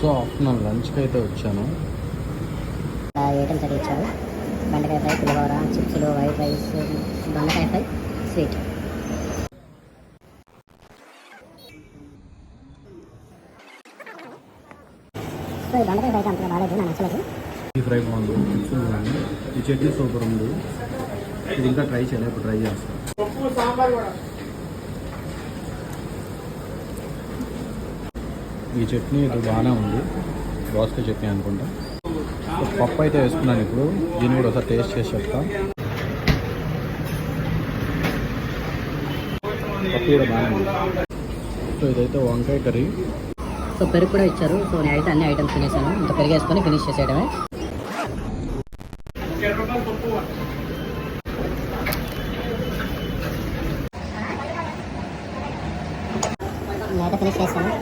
So afternoon లంచ్కి అయితే వచ్చాను. ఐటమ్స్ అయితే ఇచ్చారు. బెండకాయ ఫ్రై, పులిహోర, చిప్స్లు, వైట్ రైస్, బెండకాయ ఫ్రై, స్వీట్. సో ఈ బెండకాయ ఫ్రై అంతగా బాగాలేదు, నాకు నచ్చలేదు. ఈ ఫ్రై బాగుంది, చిప్స్ బాగుంది, ఈ చట్నీ సూపర్ ఉంది. ఇది ఇంకా ట్రై చేయలేదు, ఇప్పుడు ట్రై చేస్తాను. ఈ చట్నీ ఇది బాగానే ఉంది, దోసకాయ చట్నీ అనుకుంటా. పప్పు అయితే వేసుకున్నాను, ఇప్పుడు దీన్ని కూడా ఒకసారి టేస్ట్ చేసి చెప్తాను. పప్పు కూడా బాగానే ఉంది. సో ఇదైతే వంకాయ కర్రీ. సో పెరుగు కూడా ఇచ్చారు. సో నేనైతే అన్ని ఐటమ్స్ తినేసాను. ఇంకా పెరుగు వేసుకొని ఫినిష్ చేసేయడమే. నేనైతే ఫినిష్ చేస్తాను.